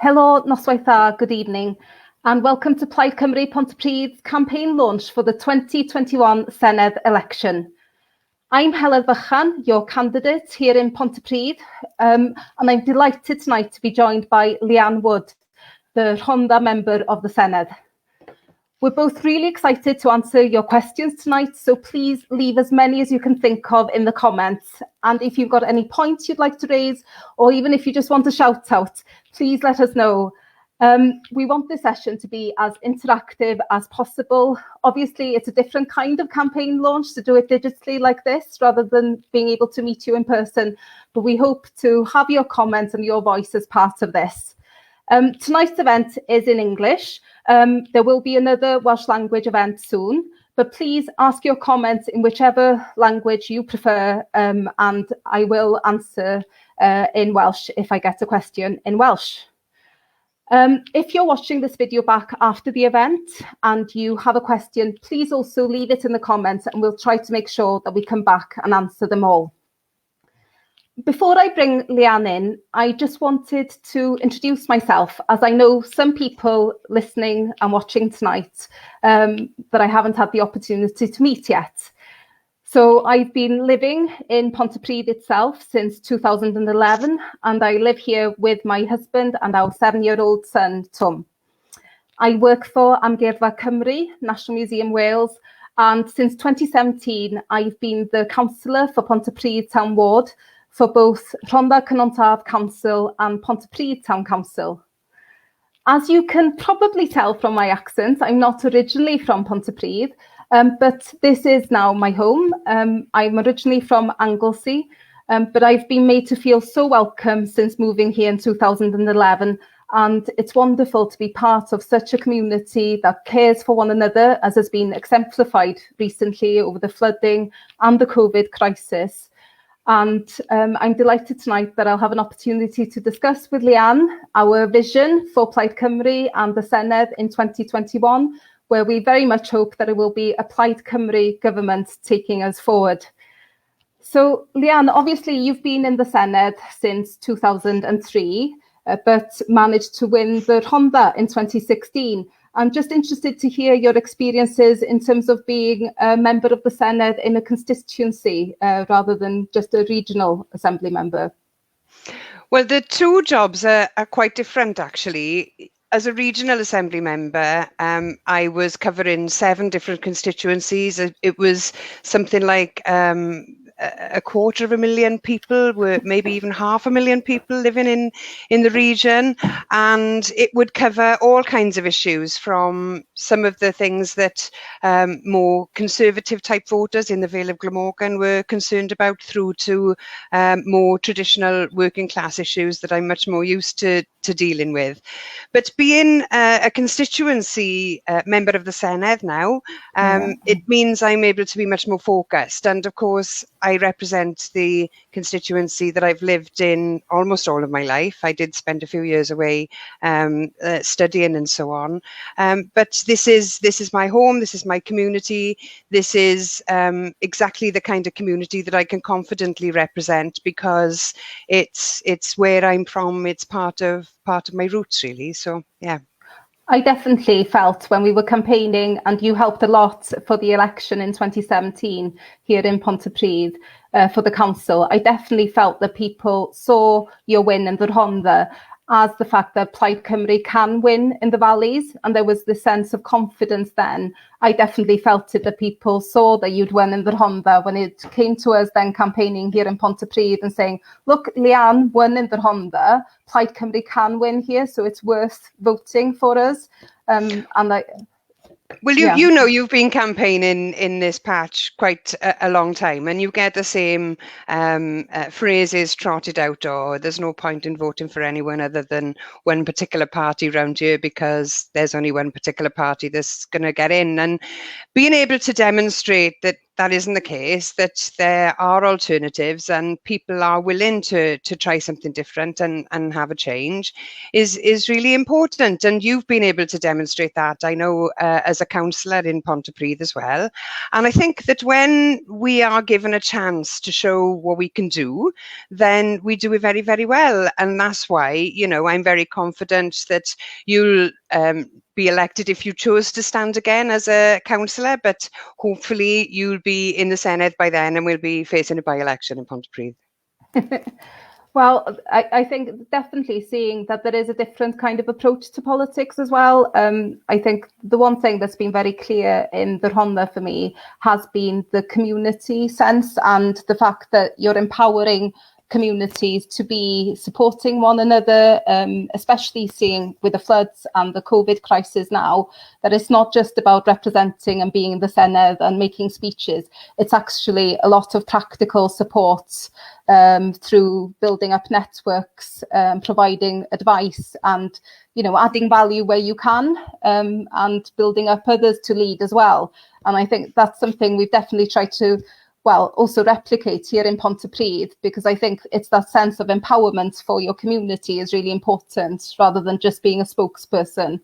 Helo, noswaith dda, good evening, and welcome to Plaid Cymru Pontypridd's campaign launch for the 2021 Senedd election. I'm Heledd Fychan, your candidate here in Pontypridd, and I'm delighted tonight to be joined by Leanne Wood, the Rhondda member of the Senedd. We're both really excited to answer your questions tonight, so please leave as many as you can think of in the comments. And if you've got any points you'd like to raise, or even if you just want to shout out, please let us know. We want this session to be as interactive as possible. Obviously, it's a different kind of campaign launch to do it digitally like this, rather than being able to meet you in person. But we hope to have your comments and your voice as part of this. Tonight's event is in English. There will be another Welsh language event soon, but please ask your comments in whichever language you prefer, and I will answer in Welsh if I get a question in Welsh. If you're watching this video back after the event and you have a question, please also leave it in the comments and we'll try to make sure that we come back and answer them all. Before I bring Leanne in, I just wanted to introduce myself, as I know some people listening and watching tonight that I haven't had the opportunity to meet yet. So I've been living in Pontypridd itself since 2011, and I live here with my husband and our 7-year-old son, Tom. I work for Ymgyrch Cymru, National Museum Wales, and since 2017, I've been the councillor for Pontypridd Town Ward, for both Rhondda Cynon Council and Pontypridd Town Council. As you can probably tell from my accent, I'm not originally from Pontypridd, but this is now my home. I'm originally from Anglesey, but I've been made to feel so welcome since moving here in 2011, and it's wonderful to be part of such a community that cares for one another, as has been exemplified recently over the flooding and the COVID crisis. And I'm delighted tonight that I'll have an opportunity to discuss with Leanne our vision for Plaid Cymru and the Senedd in 2021, where we very much hope that it will be a Plaid Cymru government taking us forward. So Leanne, obviously you've been in the Senedd since 2003, but managed to win the Rhondda in 2016. I'm just interested to hear your experiences in terms of being a member of the Senedd in a constituency rather than just a regional assembly member. Well, the two jobs are quite different, actually. As a regional assembly member, I was covering 7 different constituencies. It was something like 250,000 people, were maybe even 500,000 people living in the region, and it would cover all kinds of issues, from some of the things that more conservative type voters in the Vale of Glamorgan were concerned about, through to more traditional working class issues that I'm much more used to dealing with. But being a constituency member of the Senedd now, it means I'm able to be much more focused. And of course, I represent the constituency that I've lived in almost all of my life. I did spend a few years away studying and so on. But this is my home, this is my community, this is exactly the kind of community that I can confidently represent, because it's where I'm from, it's part of my roots, really. So yeah. I definitely felt when we were campaigning, and you helped a lot for the election in 2017 here in Pontypridd for the council, I definitely felt that people saw your win in the Rhondda as the fact that Plaid Cymru can win in the valleys, and there was this sense of confidence then. I definitely felt it, that people saw that you'd won in the Rhondda when it came to us then campaigning here in Pontypridd and saying, look, Leanne won in the Rhondda, Plaid Cymru can win here, so it's worth voting for us. Well, you know, you've been campaigning in this patch quite a long time, and you get the same phrases trotted out, or there's no point in voting for anyone other than one particular party around here, because there's only one particular party that's going to get in. And being able to demonstrate that that isn't the case, that there are alternatives and people are willing to try something different and have a change is really important. And you've been able to demonstrate that, I know, as a councillor in Pontypridd as well. And I think that when we are given a chance to show what we can do, then we do it very, very well. And that's why, you know, I'm very confident that you'll be elected if you chose to stand again as a councillor, but hopefully you'll be in the Senedd by then and we'll be facing a by-election in Pontypridd. Well, I think definitely seeing that there is a different kind of approach to politics as well. I think the one thing that's been very clear in the Rhondda for me has been the community sense and the fact that you're empowering communities to be supporting one another, especially seeing with the floods and the COVID crisis now, that it's not just about representing and being in the Senedd and making speeches. It's actually a lot of practical support through building up networks, providing advice and, you know, adding value where you can, and building up others to lead as well. And I think that's something we've definitely tried to also replicate here in Pontypridd, because I think it's that sense of empowerment for your community is really important rather than just being a spokesperson.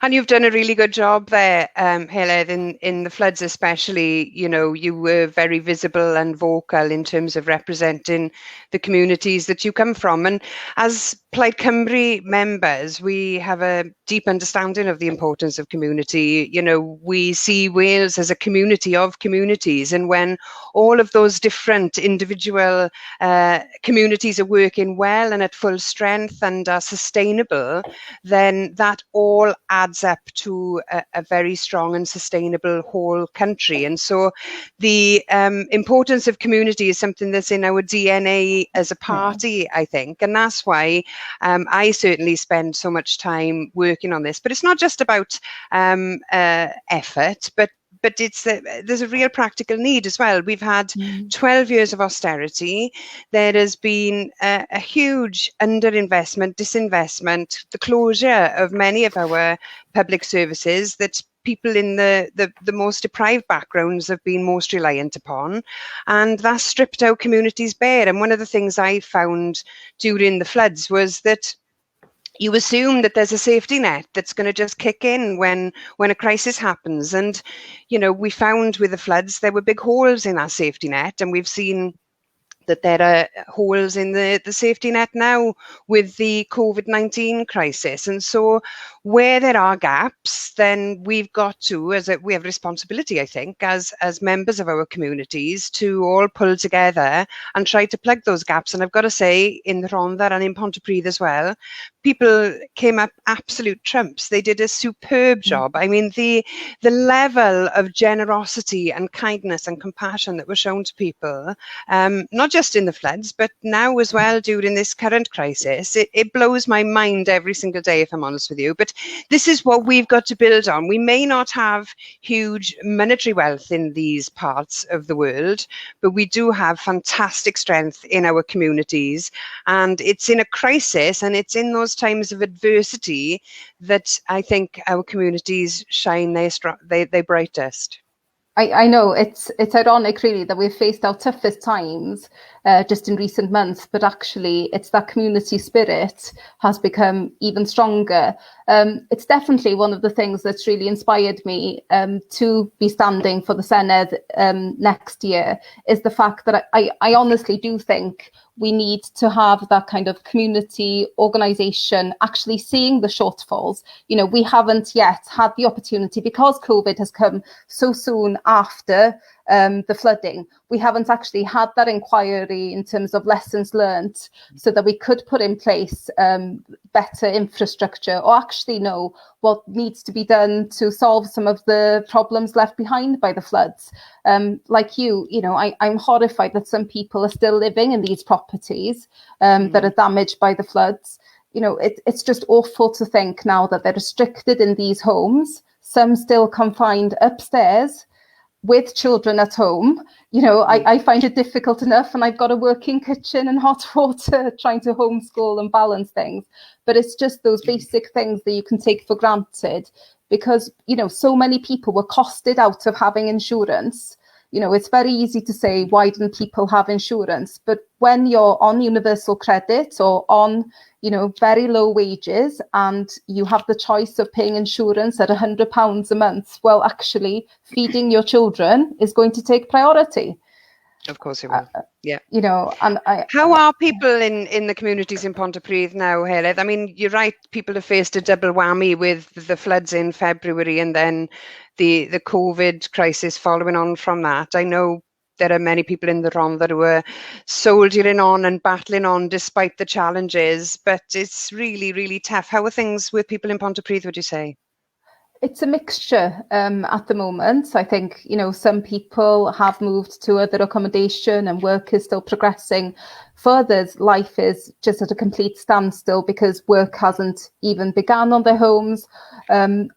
And you've done a really good job there, Heledd, in the floods especially. You know, you were very visible and vocal in terms of representing the communities that you come from. And as Plaid Cymru members, we have a deep understanding of the importance of community. You know, we see Wales as a community of communities. And when all of those different individual communities are working well and at full strength and are sustainable, then that all adds up to a very strong and sustainable whole country. And so the importance of community is something that's in our DNA as a party, I think. And that's why I certainly spend so much time working on this. But it's not just about effort, but there's a real practical need as well. We've had 12 years of austerity. There has been a huge underinvestment, disinvestment, the closure of many of our public services that people in the most deprived backgrounds have been most reliant upon. And that stripped our communities bare. And one of the things I found during the floods was that you assume that there's a safety net that's going to just kick in when a crisis happens. And, you know, we found with the floods, there were big holes in that safety net. And we've seen that there are holes in the safety net now with the COVID-19 crisis. And so where there are gaps, then we've got to, we have a responsibility, I think, as members of our communities to all pull together and try to plug those gaps. And I've got to say, in the Rhondda and in Pontypridd as well, people came up absolute trumps. They did a superb job. I mean, the level of generosity and kindness and compassion that was shown to people, not just in the floods, but now as well during this current crisis, it blows my mind every single day, if I'm honest with you. But this is what we've got to build on. We may not have huge monetary wealth in these parts of the world, but we do have fantastic strength in our communities. And it's in a crisis and it's in those times of adversity that I think our communities shine their brightest. I know it's ironic really that we've faced our toughest times just in recent months, but actually it's that community spirit has become even stronger. It's definitely one of the things that's really inspired me to be standing for the Senedd next year is the fact that I honestly do think we need to have that kind of community organisation actually seeing the shortfalls. You know, we haven't yet had the opportunity because COVID has come so soon after the flooding. We haven't actually had that inquiry in terms of lessons learnt so that we could put in place better infrastructure or actually know what needs to be done to solve some of the problems left behind by the floods. Like you know, I'm horrified that some people are still living in these properties that are damaged by the floods. You know, it's just awful to think now that they're restricted in these homes. Some still confined upstairs with children at home. You know, I find it difficult enough, and I've got a working kitchen and hot water trying to homeschool and balance things. But it's just those basic things that you can take for granted because, you know, so many people were costed out of having insurance. you know, it's very easy to say, why didn't people have insurance? But when you're on universal credit or on, you know, very low wages, and you have the choice of paying insurance at £100 a month, well, actually, feeding your children is going to take priority. Of course it will. Yeah. You know, and how are people in the communities in Pontypridd now, Heledd? I mean, you're right, people have faced a double whammy with the floods in February and then the COVID crisis following on from that. I know there are many people in the Rhondda who are soldiering on and battling on despite the challenges, but it's really, really tough. How are things with people in Pontypridd, would you say? It's a mixture at the moment. I think, you know, some people have moved to other accommodation and work is still progressing. For others, life is just at a complete standstill because work hasn't even begun on their homes,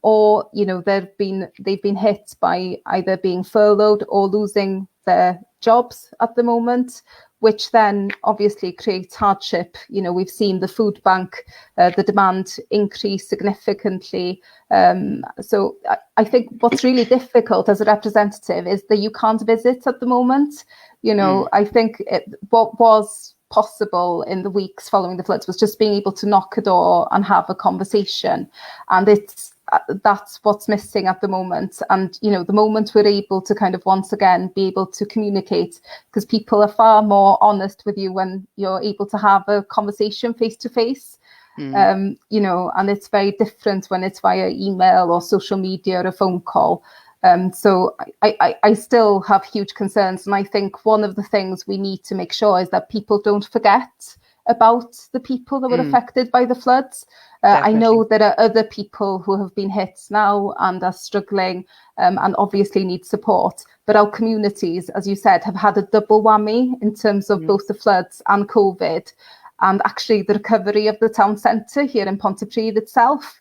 or, you know, they've been hit by either being furloughed or losing their jobs at the moment, which then obviously creates hardship. You know, we've seen the food bank, the demand increase significantly. So I think what's really difficult as a representative is that you can't visit at the moment. You know, I think what was possible in the weeks following the floods was just being able to knock a door and have a conversation. And that's what's missing at the moment. And, you know, the moment we're able to kind of once again be able to communicate, because people are far more honest with you when you're able to have a conversation face to face, you know, and it's very different when it's via email or social media or a phone call. So I still have huge concerns. And I think one of the things we need to make sure is that people don't forget about the people that were affected by the floods. I know there are other people who have been hit now and are struggling and obviously need support. But our communities, as you said, have had a double whammy in terms of both the floods and COVID. And actually the recovery of the town centre here in Pontypridd itself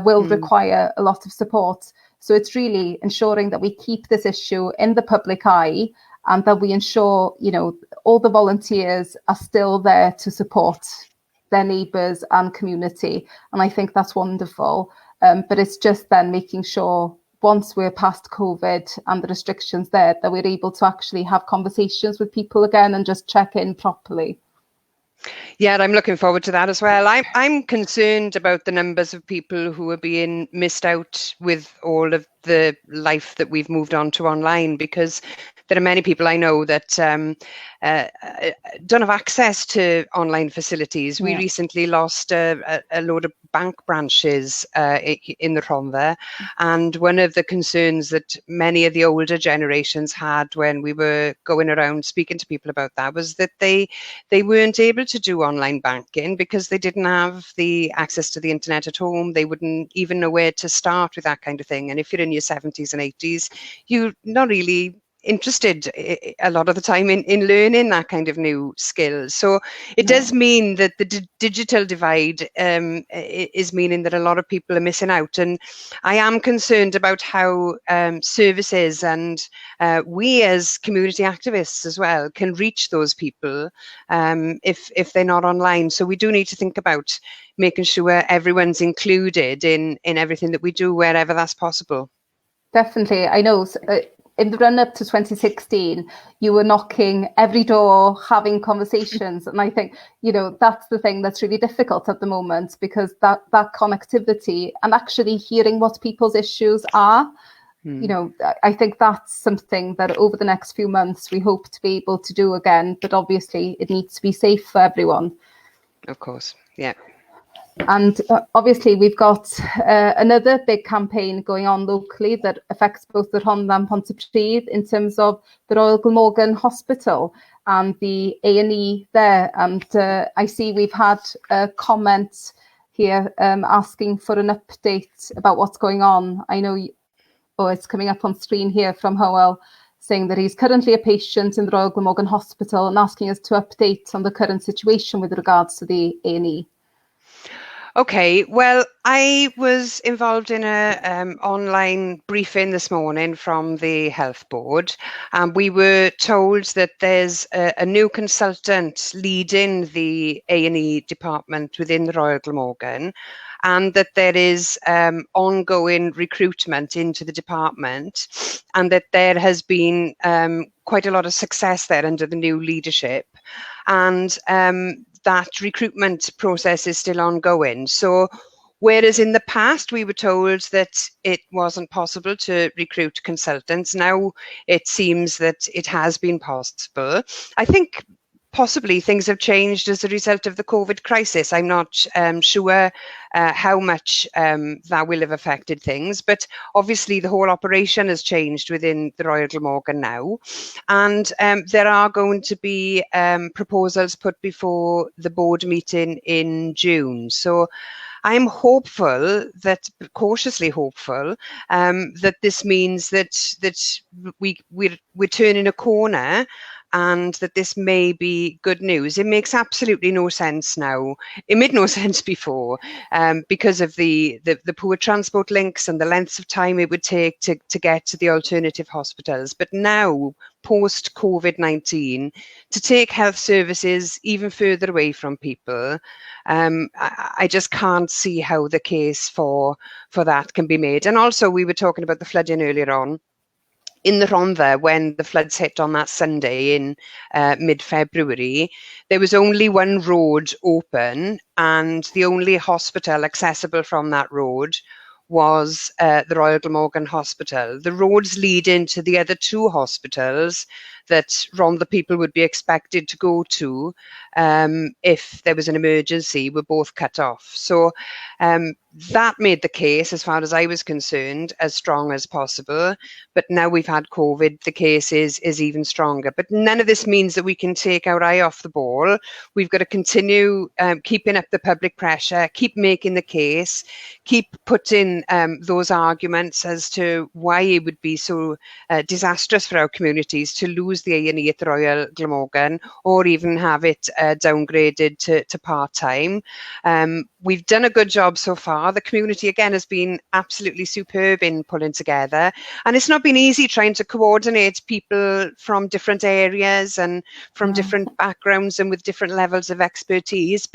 will require a lot of support. So it's really ensuring that we keep this issue in the public eye and that we ensure, you know, all the volunteers are still there to support their neighbours and community. And I think that's wonderful. But it's just then making sure once we're past COVID and the restrictions there, that we're able to actually have conversations with people again and just check in properly. Yeah, I'm looking forward to that as well. I'm concerned about the numbers of people who are being missed out with all of the life that we've moved on to online, because there are many people I know that don't have access to online facilities. We recently lost a load of bank branches in the Rhondda, and one of the concerns that many of the older generations had when we were going around speaking to people about that was that they weren't able to do online banking because they didn't have the access to the internet at home. They wouldn't even know where to start with that kind of thing. And if you're in your 70s and 80s, you're not really interested a lot of the time in learning that kind of new skills. So it does mean that the digital divide is meaning that a lot of people are missing out. And I am concerned about how services and we as community activists as well can reach those people if they're not online. So we do need to think about making sure everyone's included in everything that we do wherever that's possible. Definitely. I know in the run up to 2016, you were knocking every door, having conversations. And I think, you know, that's the thing that's really difficult at the moment, because that connectivity and actually hearing what people's issues are, you know, I think that's something that over the next few months we hope to be able to do again. But obviously it needs to be safe for everyone. Of course. Yeah. And obviously we've got another big campaign going on locally that affects both the Rhondda and Pontypridd in terms of the Royal Glamorgan Hospital and the A&E there. And I see we've had a comment here asking for an update about what's going on. I know, it's coming up on screen here from Howell, saying that he's currently a patient in the Royal Glamorgan Hospital and asking us to update on the current situation with regards to the A&E. Okay, well, I was involved in a online briefing this morning from the Health Board, and we were told that there's a new consultant leading the A&E department within the Royal Glamorgan, and that there is ongoing recruitment into the department, and that there has been quite a lot of success there under the new leadership. And that recruitment process is still ongoing. So whereas in the past we were told that it wasn't possible to recruit consultants, now it seems that it has been possible. I think possibly things have changed as a result of the COVID crisis. I'm not sure how much that will have affected things, but obviously the whole operation has changed within the Royal Glamorgan now. And there are going to be proposals put before the board meeting in June. So I'm hopeful, cautiously hopeful, that this means that we're turning a corner, and that this may be good news. It makes absolutely no sense now. It made no sense before because of the poor transport links and the lengths of time it would take to get to the alternative hospitals. But now, post-COVID-19, to take health services even further away from people, I just can't see how the case for that can be made. And also, we were talking about the flooding earlier on. In the Rhondda, when the floods hit on that Sunday in mid-February, there was only one road open, and the only hospital accessible from that road was the Royal Glamorgan Hospital. The roads leading to the other two hospitals that Rhondda people would be expected to go to if there was an emergency were both cut off. So that made the case, as far as I was concerned, as strong as possible. But now we've had COVID, the case is even stronger. But none of this means that we can take our eye off the ball. We've got to continue keeping up the public pressure, keep making the case, keep putting those arguments as to why it would be so disastrous for our communities to lose the A&E at the Royal Glamorgan, or even have it downgraded to part-time. We've done a good job so far. The community, again, has been absolutely superb in pulling together. And it's not been easy trying to coordinate people from different areas and from different backgrounds and with different levels of expertise.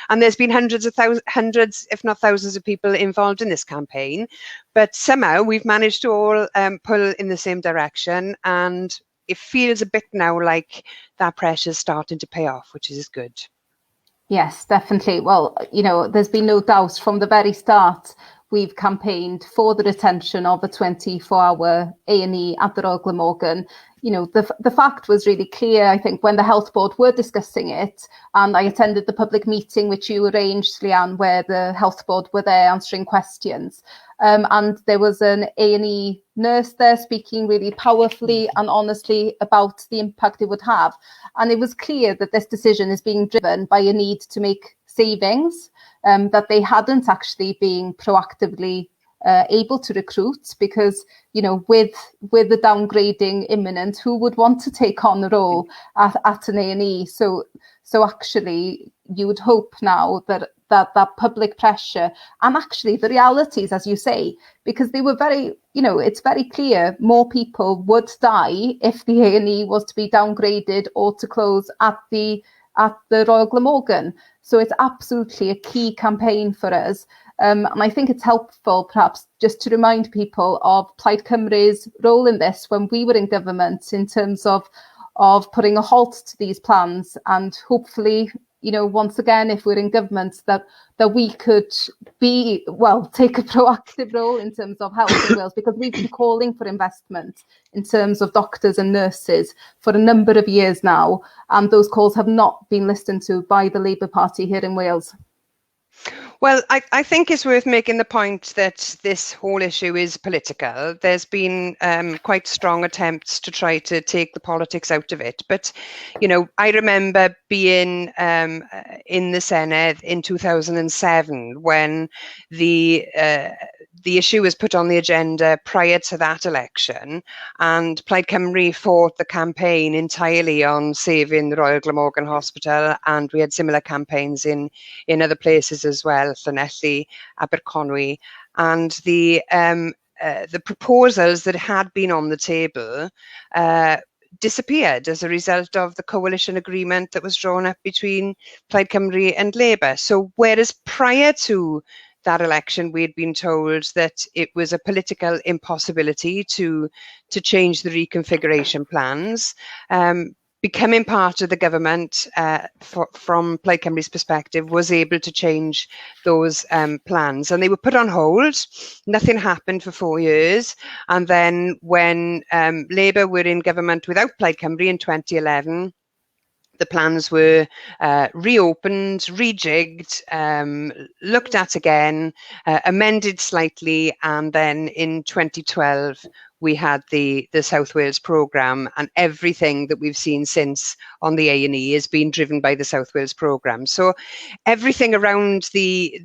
And there's been hundreds, if not thousands of people involved in this campaign. But somehow we've managed to all pull in the same direction. And it feels a bit now like that pressure is starting to pay off, which is good. Yes, definitely. Well, there's been no doubt from the very start we've campaigned for the retention of a 24-hour A&E at the Royal Glamorgan. The fact was really clear, I think, when the Health Board were discussing it, and I attended the public meeting which you arranged, Leanne, where the Health Board were there answering questions. And there was an A&E nurse there speaking really powerfully and honestly about the impact it would have. And it was clear that this decision is being driven by a need to make savings, that they hadn't actually been proactively able to recruit, because with the downgrading imminent, who would want to take on the role at an A&E? So actually you would hope now that public pressure, and actually the realities, as you say, because they were very, it's very clear more people would die if the A&E was to be downgraded or to close at the Royal Glamorgan. So it's absolutely a key campaign for us. And I think it's helpful perhaps just to remind people of Plaid Cymru's role in this when we were in government, in terms of putting a halt to these plans, and hopefully, once again, if we're in government, that we could take a proactive role in terms of health in Wales, because we've been calling for investment in terms of doctors and nurses for a number of years now, and those calls have not been listened to by the Labour Party here in Wales. Well, I think it's worth making the point that this whole issue is political. There's been quite strong attempts to try to take the politics out of it. But, I remember being in the Senedd in 2007 when the the issue was put on the agenda prior to that election, and Plaid Cymru fought the campaign entirely on saving the Royal Glamorgan Hospital, and we had similar campaigns in other places as well, Llanelli, Aberconwy, and the proposals that had been on the table disappeared as a result of the coalition agreement that was drawn up between Plaid Cymru and Labour. So whereas prior to that election, we had been told that it was a political impossibility to change the reconfiguration plans. Becoming part of the government from Plaid Cymru's perspective was able to change those plans, and they were put on hold. Nothing happened for 4 years, and then when Labour were in government without Plaid Cymru in 2011, the plans were reopened, rejigged, looked at again, amended slightly, and then in 2012 we had the South Wales programme, and everything that we've seen since on the A&E has been driven by the South Wales programme. So everything around the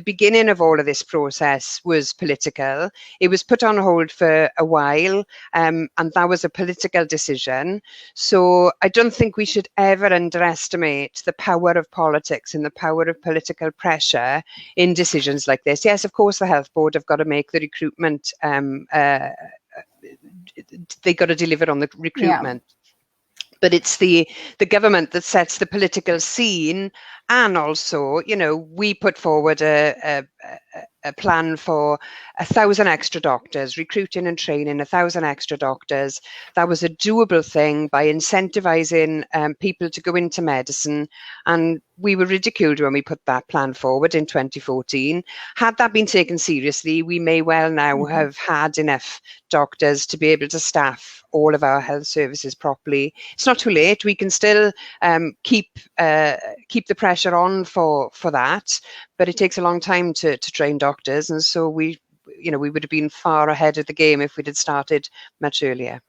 beginning of all of this process was political. It was put on hold for a while, and that was a political decision. So I don't think we should ever underestimate the power of politics and the power of political pressure in decisions like this. Yes, of course, the Health Board have got to make the recruitment they got to deliver on the recruitment. Yeah. But it's the government that sets the political scene, and also, you know, we put forward a plan for 1,000 extra doctors, recruiting and training 1,000 extra doctors. That was a doable thing by incentivizing people to go into medicine, and we were ridiculed when we put that plan forward in 2014. Had that been taken seriously, we may well now have had enough doctors to be able to staff all of our health services properly. It's not too late. We can still keep the pressure on for that, but it takes a long time to train doctors, and so we would have been far ahead of the game if we'd had started much earlier.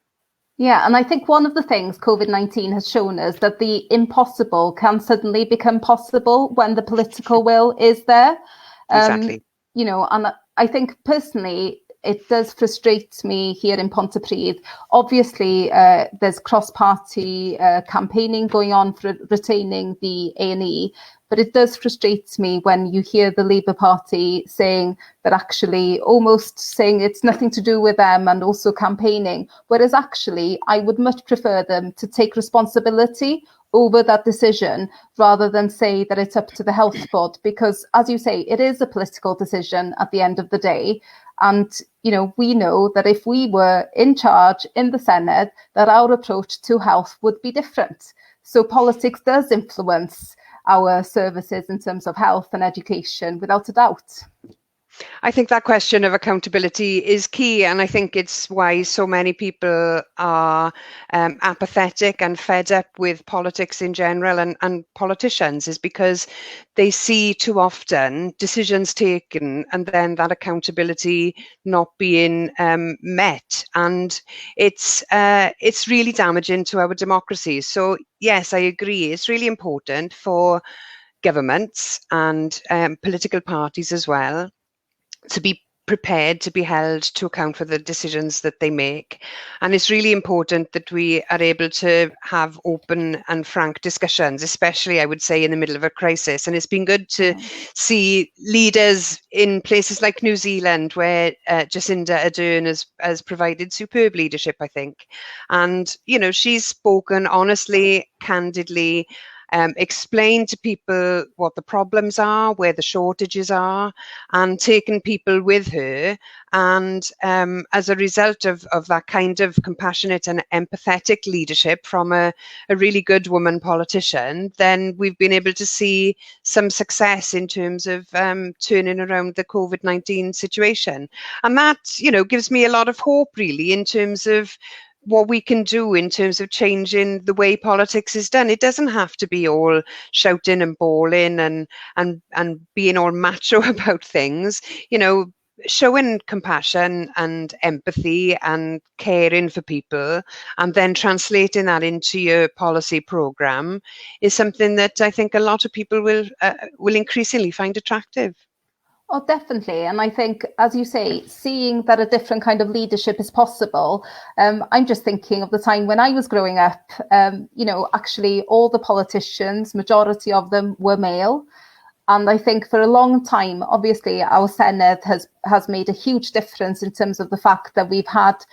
Yeah, and I think one of the things COVID-19 has shown us that the impossible can suddenly become possible when the political will is there. Exactly. You know, and I think personally, it does frustrate me here in Pontypridd. Obviously, there's cross-party campaigning going on for retaining the A&E, but it does frustrate me when you hear the Labour Party saying that actually almost saying it's nothing to do with them and also campaigning, whereas actually I would much prefer them to take responsibility over that decision rather than say that it's up to the Health Board, because as you say, it is a political decision at the end of the day. And, you know, we know that if we were in charge in the Senedd, that our approach to health would be different. So politics does influence our services in terms of health and education, without a doubt. I think that question of accountability is key, and I think it's why so many people are apathetic and fed up with politics in general and politicians, is because they see too often decisions taken and then that accountability not being met, and it's really damaging to our democracy. So yes, I agree, it's really important for governments and political parties as well to be prepared to be held to account for the decisions that they make. And it's really important that we are able to have open and frank discussions, especially, I would say, in the middle of a crisis. And it's been good to see leaders in places like New Zealand, where Jacinda Ardern has provided superb leadership, I think. And, you know, she's spoken honestly, candidly, explain to people what the problems are, where the shortages are, and taken people with her. And as a result of that kind of compassionate and empathetic leadership from a really good woman politician, then we've been able to see some success in terms of turning around the COVID-19 situation. And that, you know, gives me a lot of hope, really, in terms of what we can do in terms of changing the way politics is done. It doesn't have to be all shouting and bawling and being all macho about things. You know, showing compassion and empathy and caring for people and then translating that into your policy programme is something that I think a lot of people will increasingly find attractive. Oh, definitely. And I think, as you say, seeing that a different kind of leadership is possible, I'm just thinking of the time when I was growing up, actually all the politicians, majority of them were male. And I think for a long time, obviously, our Senedd has made a huge difference in terms of the fact that we've had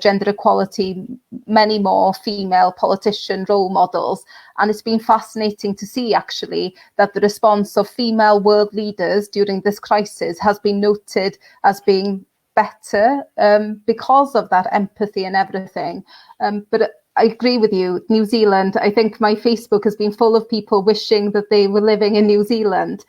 gender equality, many more female politician role models. And it's been fascinating to see, actually, that the response of female world leaders during this crisis has been noted as being better because of that empathy and everything. But I agree with you. New Zealand, I think my Facebook has been full of people wishing that they were living in New Zealand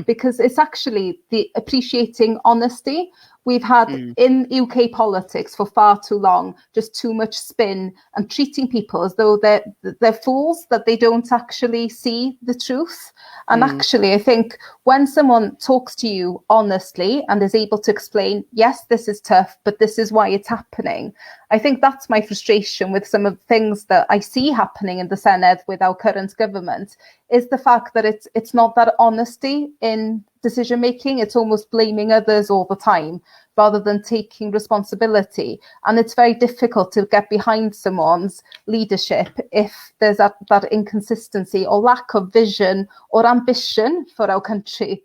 because it's actually the appreciating honesty. We've had in UK politics for far too long, just too much spin and treating people as though they're fools, that they don't actually see the truth. And actually, I think when someone talks to you honestly and is able to explain, yes, this is tough, but this is why it's happening. I think that's my frustration with some of the things that I see happening in the Senedd with our current government, is the fact that it's not that honesty in decision making. It's almost blaming others all the time rather than taking responsibility. And it's very difficult to get behind someone's leadership if there's that inconsistency or lack of vision or ambition for our country.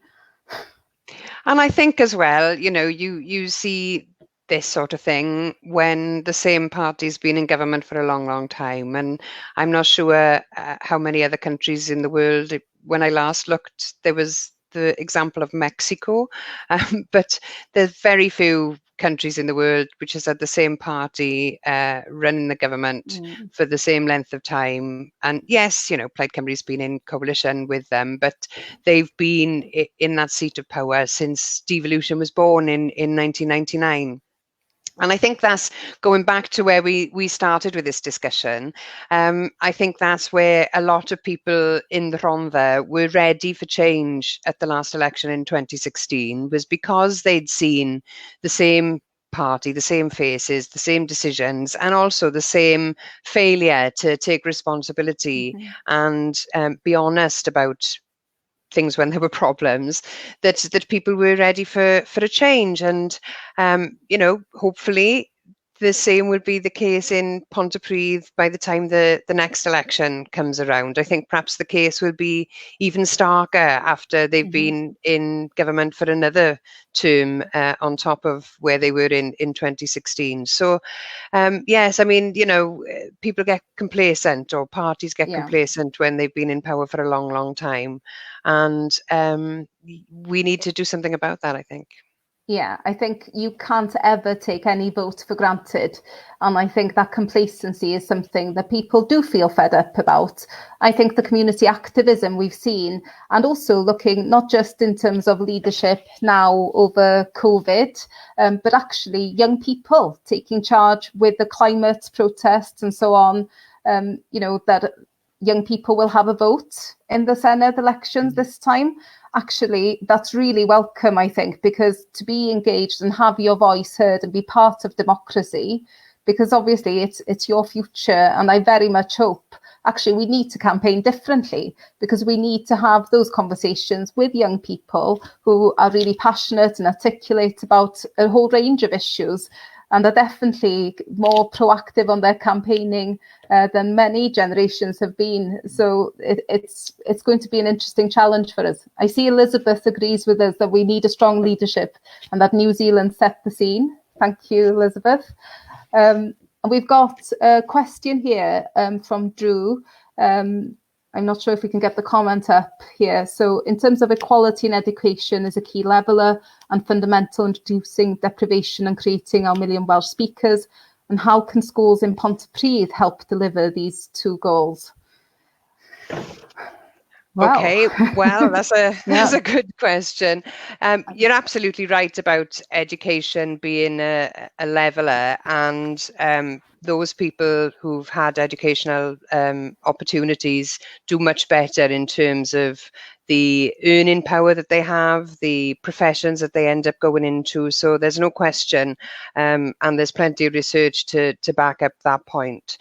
And I think as well, you see this sort of thing when the same party's been in government for a long, long time. And I'm not sure how many other countries in the world, when I last looked, there was the example of Mexico, but there's very few countries in the world which has had the same party running the government for the same length of time. And yes, Plaid Cymru's been in coalition with them, but they've been in that seat of power since devolution was born in 1999. And I think that's going back to where we started with this discussion. I think that's where a lot of people in the Rhondda were ready for change at the last election in 2016, was because they'd seen the same party, the same faces, the same decisions, and also the same failure to take responsibility and be honest about things when there were problems, that people were ready for a change. And hopefully the same would be the case in Pontypridd by the time the next election comes around. I think perhaps the case will be even starker after they've been in government for another term on top of where they were in 2016. So yes, I mean, people get complacent, or parties get complacent when they've been in power for a long, long time. And we need to do something about that, I think. Yeah, I think you can't ever take any vote for granted. And I think that complacency is something that people do feel fed up about. I think the community activism we've seen, and also looking not just in terms of leadership now over COVID, but actually young people taking charge with the climate protests and so on, that young people will have a vote in the Senedd elections this time. Actually, that's really welcome, I think, because to be engaged and have your voice heard and be part of democracy, because obviously it's your future. And I very much hope, actually, we need to campaign differently, because we need to have those conversations with young people who are really passionate and articulate about a whole range of issues, and are definitely more proactive on their campaigning than many generations have been. So it's going to be an interesting challenge for us. I see Elizabeth agrees with us that we need a strong leadership and that New Zealand set the scene. Thank you, Elizabeth. And we've got a question here from Drew. I'm not sure if we can get the comment up here. So in terms of equality in education is a key leveller and fundamental in reducing deprivation and creating our million Welsh speakers. And how can schools in Pontypridd help deliver these two goals? Wow. Okay, well, that's a good question. You're absolutely right about education being a leveller, and those people who've had educational opportunities do much better in terms of the earning power that they have, the professions that they end up going into. So there's no question, and there's plenty of research to back up that point.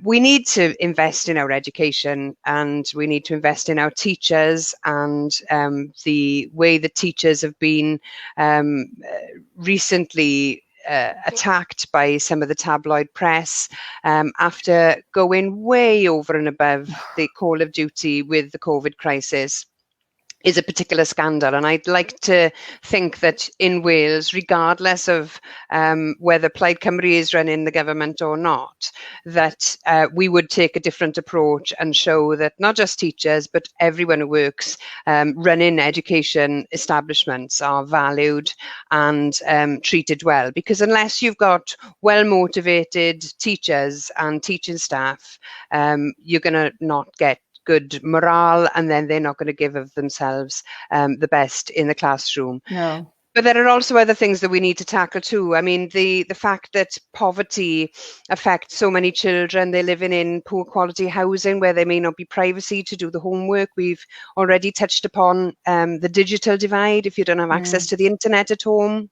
We need to invest in our education, and we need to invest in our teachers, and the way that teachers have been recently attacked by some of the tabloid press after going way over and above the call of duty with the COVID crisis is a particular scandal. And I'd like to think that in Wales, regardless of whether Plaid Cymru is running the government or not, that we would take a different approach and show that not just teachers, but everyone who works running education establishments are valued and treated well. Because unless you've got well-motivated teachers and teaching staff, you're going to not get good morale, and then they're not going to give of themselves the best in the classroom. No. But there are also other things that we need to tackle too. I mean, the fact that poverty affects so many children, they're living in poor quality housing where there may not be privacy to do the homework. We've already touched upon the digital divide if you don't have access to the internet at home.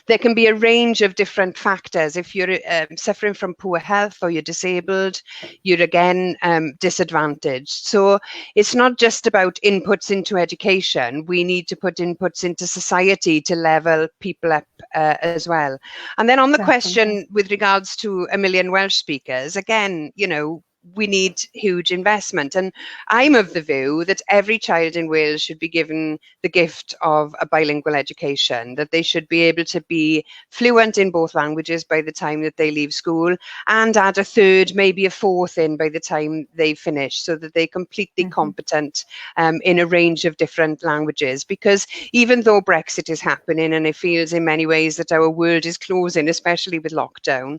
There can be a range of different factors. If you're suffering from poor health or you're disabled, you're again disadvantaged. So it's not just about inputs into education. We need to put inputs into society to level people up as well. And then on the question with regards to 1 million Welsh speakers, again, you know, we need huge investment. And I'm of the view that every child in Wales should be given the gift of a bilingual education, that they should be able to be fluent in both languages by the time that they leave school, and add a third, maybe a fourth in by the time they finish, so that they're completely competent in a range of different languages. Because even though Brexit is happening and it feels in many ways that our world is closing, especially with lockdown,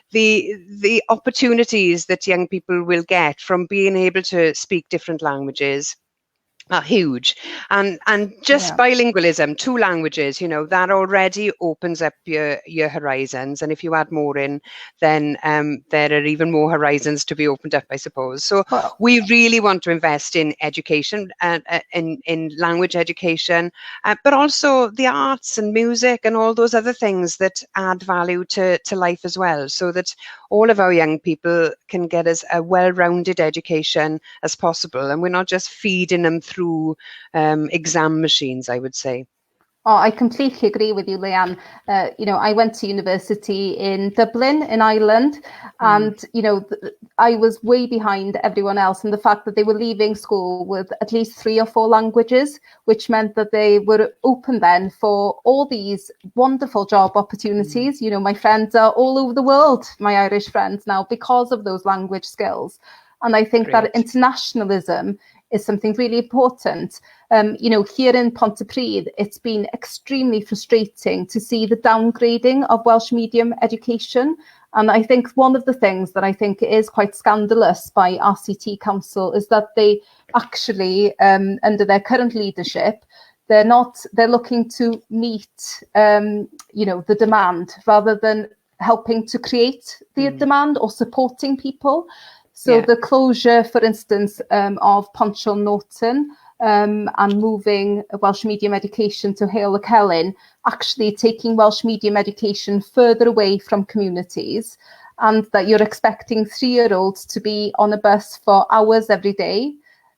the opportunities that young people will get from being able to speak different languages are huge. And just bilingualism, 2 languages, you know, that already opens up your horizons. And if you add more in, then there are even more horizons to be opened up, I suppose. So we really want to invest in education, in language education, but also the arts and music and all those other things that add value to life as well, so that all of our young people can get as a well-rounded education as possible. And we're not just feeding them through exam machines, I would say. Oh, I completely agree with you, Leanne. You know, I went to university in Dublin, in Ireland, and, you know, I was way behind everyone else in the fact that they were leaving school with at least 3 or 4 languages, which meant that they were open then for all these wonderful job opportunities. You know, my friends are all over the world, my Irish friends now, because of those language skills. And I think that internationalism is something really important. You know, here in Pontypridd, it's been extremely frustrating to see the downgrading of Welsh medium education. And I think one of the things that I think is quite scandalous by RCT Council is that they actually, under their current leadership, they're looking to meet, you know, the demand rather than helping to create the demand or supporting people. So the closure, for instance, of Ponsiol Norton and moving Welsh medium education to Heledd Fychan, actually taking Welsh medium education further away from communities, and that you're expecting 3-year-olds to be on a bus for hours every day.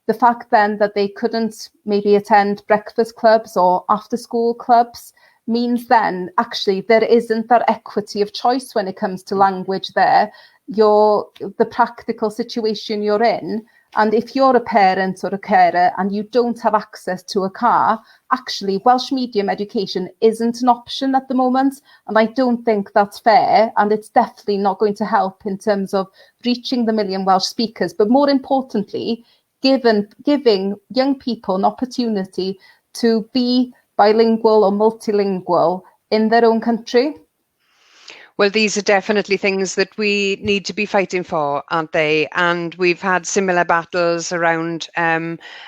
The fact then that they couldn't maybe attend breakfast clubs or after-school clubs means then actually there isn't that equity of choice when it comes to language there. The practical situation you're in, and if you're a parent or a carer and you don't have access to a car, actually Welsh medium education isn't an option at the moment, and I don't think that's fair, and it's definitely not going to help in terms of reaching the 1 million Welsh speakers, but more importantly, giving young people an opportunity to be bilingual or multilingual in their own country. Well, these are definitely things that we need to be fighting for, aren't they? And we've had similar battles around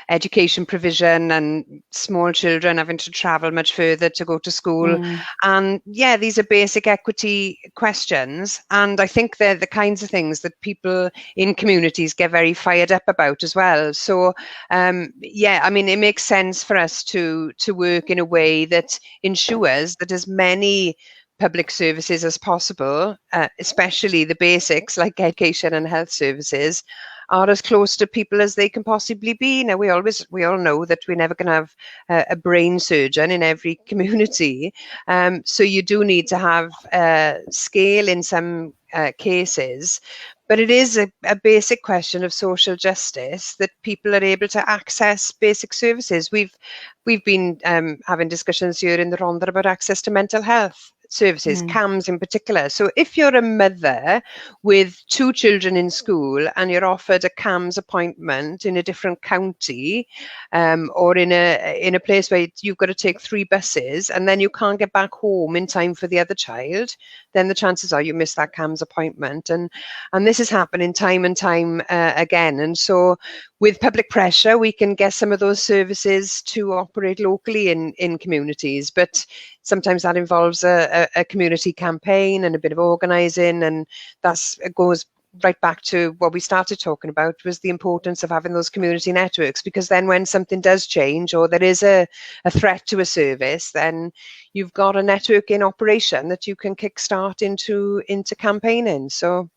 education provision and small children having to travel much further to go to school. And yeah, these are basic equity questions. And I think they're the kinds of things that people in communities get very fired up about as well. So yeah, I mean, it makes sense for us to work in a way that ensures that as many public services as possible, especially the basics like education and health services, are as close to people as they can possibly be. Now, we all know that we're never going to have a brain surgeon in every community. So you do need to have scale in some cases. But it is a basic question of social justice that people are able to access basic services. We've been having discussions here in the Rhondda about access to mental health services, CAMS in particular. So if you're a mother with 2 children in school and you're offered a CAMS appointment in a different county, or in a place where you've got to take 3 buses and then you can't get back home in time for the other child, then the chances are you miss that CAMS appointment. And this is happening time and time again. And so with public pressure, we can get some of those services to operate locally in communities, but sometimes that involves a community campaign and a bit of organising, and it goes right back to what we started talking about, was the importance of having those community networks, because then when something does change or there is a threat to a service, then you've got a network in operation that you can kickstart into campaigning. So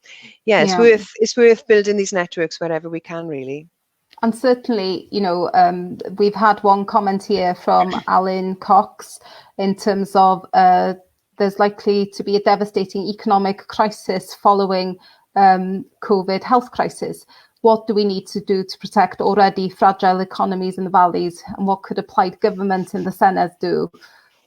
yeah, it's worth building these networks wherever we can, really. And certainly, we've had one comment here from Alan Cox in terms of there's likely to be a devastating economic crisis following COVID health crisis. What do we need to do to protect already fragile economies in the valleys, and what could applied government in the Senedd do?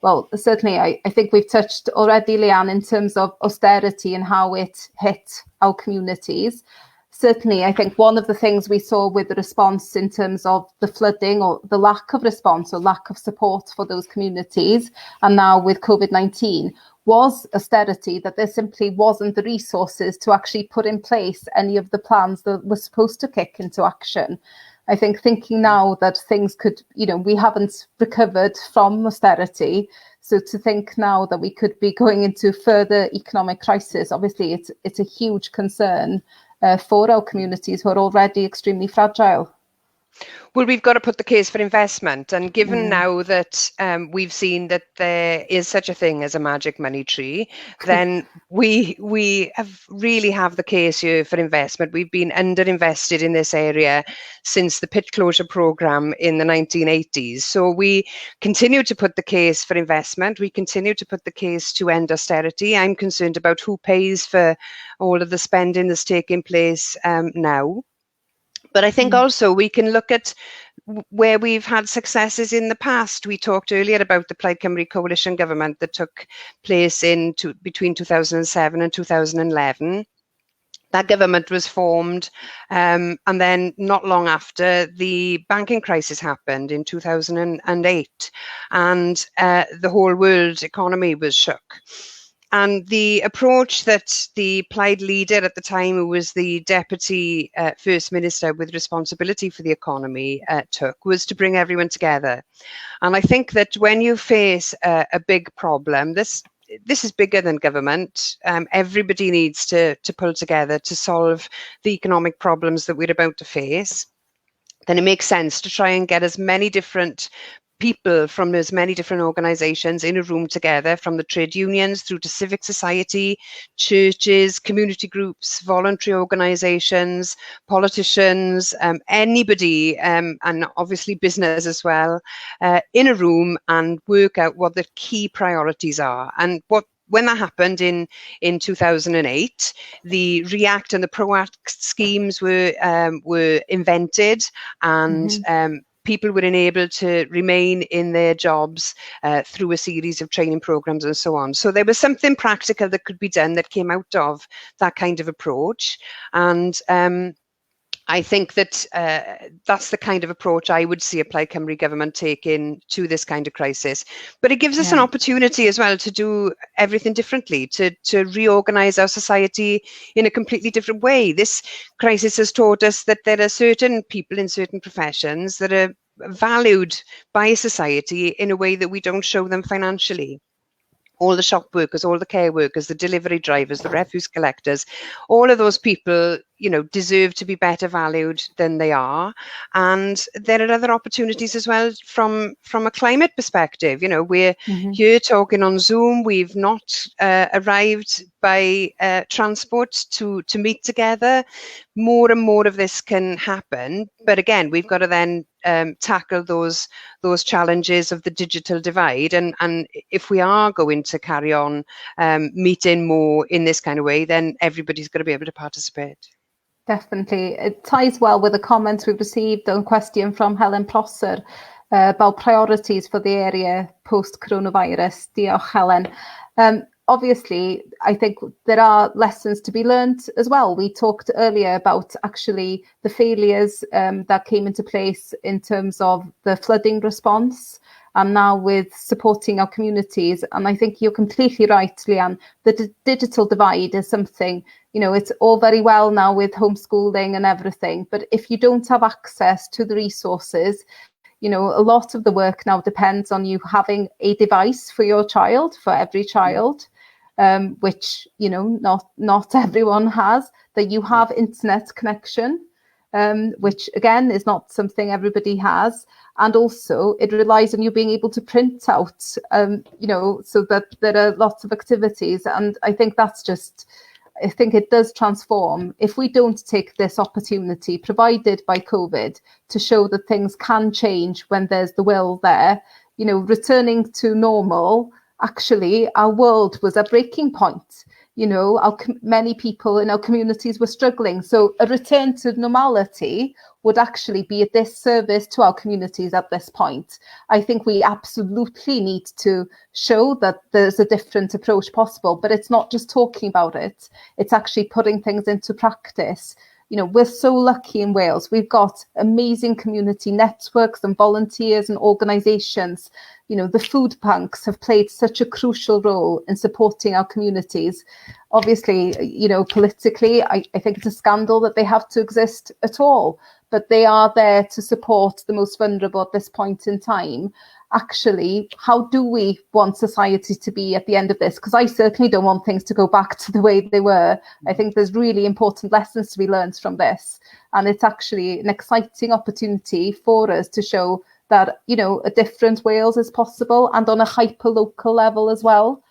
Well, certainly, I think we've touched already, Leanne, in terms of austerity and how it hit our communities. Certainly, I think one of the things we saw with the response in terms of the flooding, or the lack of response or lack of support for those communities, and now with COVID-19, was austerity, that there simply wasn't the resources to actually put in place any of the plans that were supposed to kick into action. I think thinking now that things could, we haven't recovered from austerity, so to think now that we could be going into further economic crisis, obviously it's a huge concern for our communities who are already extremely fragile. Well, we've got to put the case for investment, and given now that we've seen that there is such a thing as a magic money tree, then we really have the case here for investment. We've been underinvested in this area since the pit closure programme in the 1980s. So we continue to put the case for investment. We continue to put the case to end austerity. I'm concerned about who pays for all of the spending that's taking place now. But I think also we can look at where we've had successes in the past. We talked earlier about the Plaid Cymru coalition government that took place between 2007 and 2011. That government was formed, and then not long after, the banking crisis happened in 2008, and the whole world economy was shook. And the approach that the Plaid leader at the time, who was the Deputy First Minister with responsibility for the economy, took, was to bring everyone together. And I think that when you face a big problem, this is bigger than government. Everybody needs to pull together to solve the economic problems that we're about to face. Then it makes sense to try and get as many different people from as many different organisations in a room together, from the trade unions through to civic society, churches, community groups, voluntary organisations, politicians, anybody, and obviously business as well, in a room and work out what the key priorities are. And when that happened in 2008, the REACT and the PROACT schemes were invented, and people were enabled to remain in their jobs through a series of training programs and so on. So there was something practical that could be done that came out of that kind of approach. And I think that that's the kind of approach I would see a Plaid Cymru government taking to this kind of crisis. But it gives us an opportunity as well to do everything differently, to reorganise our society in a completely different way. This crisis has taught us that there are certain people in certain professions that are valued by society in a way that we don't show them financially. All the shop workers, all the care workers, the delivery drivers, the refuse collectors, all of those people, deserve to be better valued than they are. And there are other opportunities as well from a climate perspective. We're here talking on Zoom. We've not arrived by transport to meet together. More and more of this can happen. But again, we've got to then tackle those challenges of the digital divide. And if we are going to carry on meeting more in this kind of way, then everybody's got to be able to participate. Definitely. It ties well with the comments we've received on question from Helen Prosser about priorities for the area post-coronavirus. Diolch, Helen. Obviously, I think there are lessons to be learned as well. We talked earlier about actually the failures that came into place in terms of the flooding response, and now with supporting our communities. And I think you're completely right, Leanne. The digital divide is something, it's all very well now with homeschooling and everything, but if you don't have access to the resources, a lot of the work now depends on you having a device for your child, for every child, which, not everyone has, that you have internet connection, which again is not something everybody has. And also it relies on you being able to print out, so that there are lots of activities. And I think I think it does transform if we don't take this opportunity provided by COVID to show that things can change when there's the will there. Returning to normal, actually, our world was a breaking point. Many people in our communities were struggling. So a return to normality would actually be a disservice to our communities at this point. I think we absolutely need to show that there's a different approach possible, but it's not just talking about it. It's actually putting things into practice. We're so lucky in Wales. We've got amazing community networks and volunteers and organisations. The food banks have played such a crucial role in supporting our communities. Obviously, politically, I think it's a scandal that they have to exist at all, but they are there to support the most vulnerable at this point in time. Actually, how do we want society to be at the end of this? Because I certainly don't want things to go back to the way they were. I think there's really important lessons to be learned from this. And it's actually an exciting opportunity for us to show that, a different Wales is possible, and on a hyper-local level as well.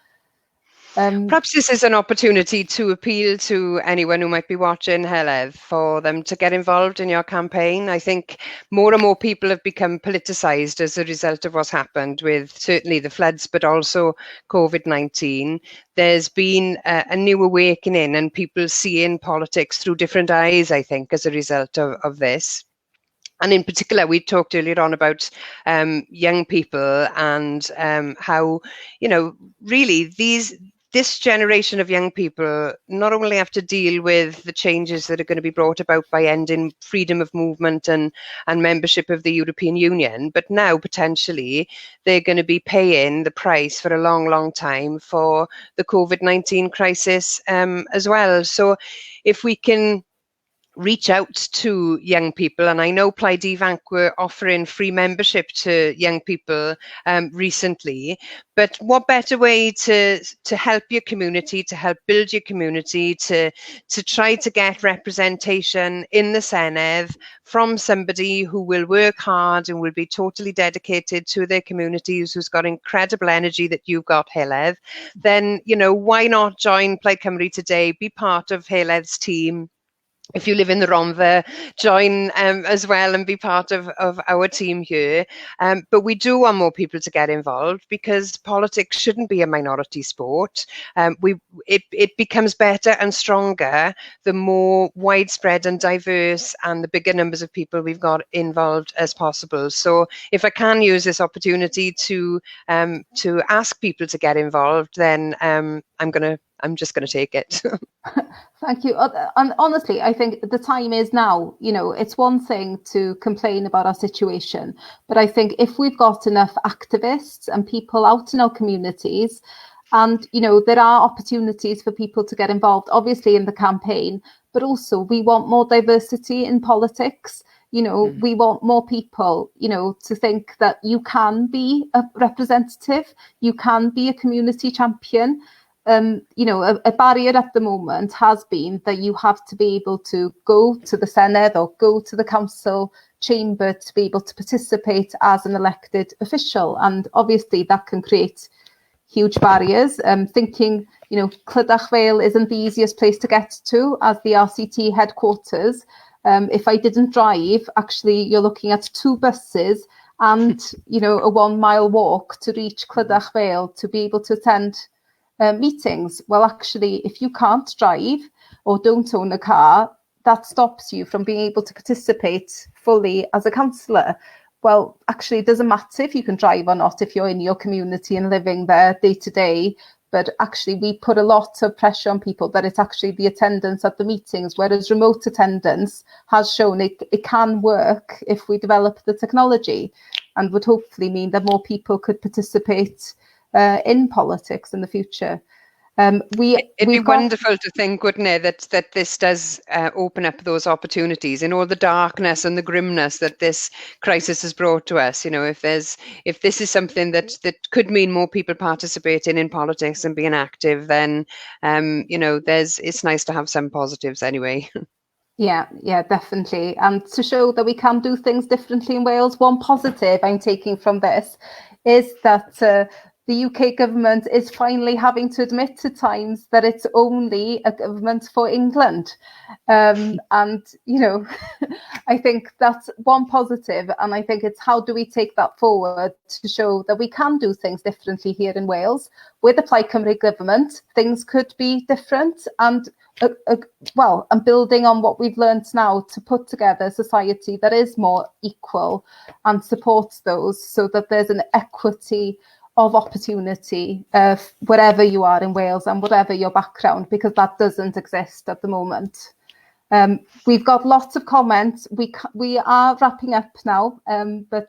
Perhaps this is an opportunity to appeal to anyone who might be watching Heledd for them to get involved in your campaign. I think more and more people have become politicised as a result of what's happened with certainly the floods, but also COVID-19. There's been a new awakening and people seeing politics through different eyes, I think, as a result of this. And in particular, we talked earlier on about young people and how, really this generation of young people not only have to deal with the changes that are going to be brought about by ending freedom of movement and membership of the European Union, but now potentially they're going to be paying the price for a long, long time for the COVID-19 crisis as well. So if we can reach out to young people, and I know Plaid Ifanc were offering free membership to young people recently, but what better way to help your community, to help build your community, to try to get representation in the Senedd from somebody who will work hard and will be totally dedicated to their communities, who's got incredible energy that you've got, Heledd, then, why not join Plaid Cymru today, be part of Heled's team. If you live in the Rhondda, join as well and be part of our team here. But we do want more people to get involved because politics shouldn't be a minority sport. It becomes better and stronger the more widespread and diverse and the bigger numbers of people we've got involved as possible. So if I can use this opportunity to ask people to get involved, then I'm going I'm just going to take it. Thank you. And honestly, I think the time is now. You know, it's one thing to complain about our situation, but I think if we've got enough activists and people out in our communities, and, you know, there are opportunities for people to get involved, obviously in the campaign, but also we want more diversity in politics. You know, we want more people, you know, to think that you can be a representative, you can be a community champion. You know, a barrier at the moment has been that you have to be able to go to the Senedd or go to the council chamber to be able to participate as an elected official. And obviously that can create huge barriers. Thinking, you know, Clydach Vale isn't the easiest place to get to as the RCT headquarters. If I didn't drive, actually, you're looking at 2 buses and, you know, a 1 mile walk to reach Clydach Vale to be able to attend meetings. Well, actually, if you can't drive or don't own a car, that stops you from being able to participate fully as a councillor. Well, actually, it doesn't matter if you can drive or not if you're in your community and living there day to day. But actually, we put a lot of pressure on people that it's actually the attendance at the meetings, whereas remote attendance has shown it can work if we develop the technology, and would hopefully mean that more people could participate in politics in the future. It'd be wonderful to think, wouldn't it, that this does open up those opportunities in all the darkness and the grimness that this crisis has brought to us. You know, if this is something that could mean more people participating in politics and being active, then you know, it's nice to have some positives anyway. Yeah, definitely. And to show that we can do things differently in Wales, one positive I'm taking from this is that the UK government is finally having to admit at times that it's only a government for England. And, you know, I think that's one positive. And I think it's how do we take that forward to show that we can do things differently here in Wales. With the Plaid Cymru government, things could be different. And well, and building on what we've learned now to put together a society that is more equal and supports those so that there's an equity of opportunity wherever you are in Wales and whatever your background, because that doesn't exist at the moment. We've got lots of comments. We are wrapping up now, but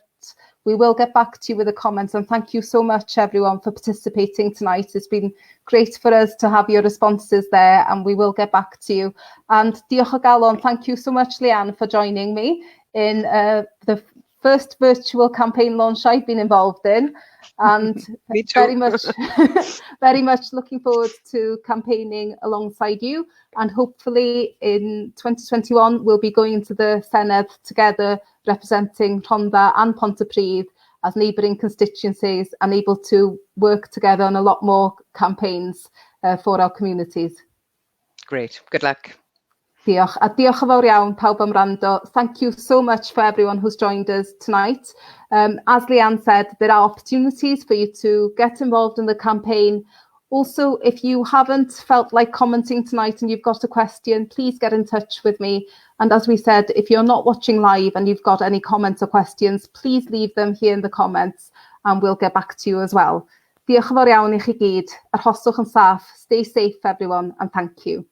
we will get back to you with the comments, and thank you so much everyone for participating tonight. It's been great for us to have your responses there, and we will get back to you. And diolch o galon, thank you so much Leanne for joining me in the first virtual campaign launch I've been involved in, and very much looking forward to campaigning alongside you. And hopefully in 2021 we'll be going into the Senedd together, representing Rhondda and Pontypridd as neighbouring constituencies, and able to work together on a lot more campaigns for our communities. Great, good luck. Diolch, a diolch yn fawr iawn pawb am wrando. Thank you so much for everyone who's joined us tonight. As Leanne said, there are opportunities for you to get involved in the campaign. Also, if you haven't felt like commenting tonight and you've got a question, please get in touch with me. And as we said, if you're not watching live and you've got any comments or questions, please leave them here in the comments and we'll get back to you as well. Diolch yn fawr iawn i chi gyd. Arhoswch yn saff. Stay safe everyone, and thank you.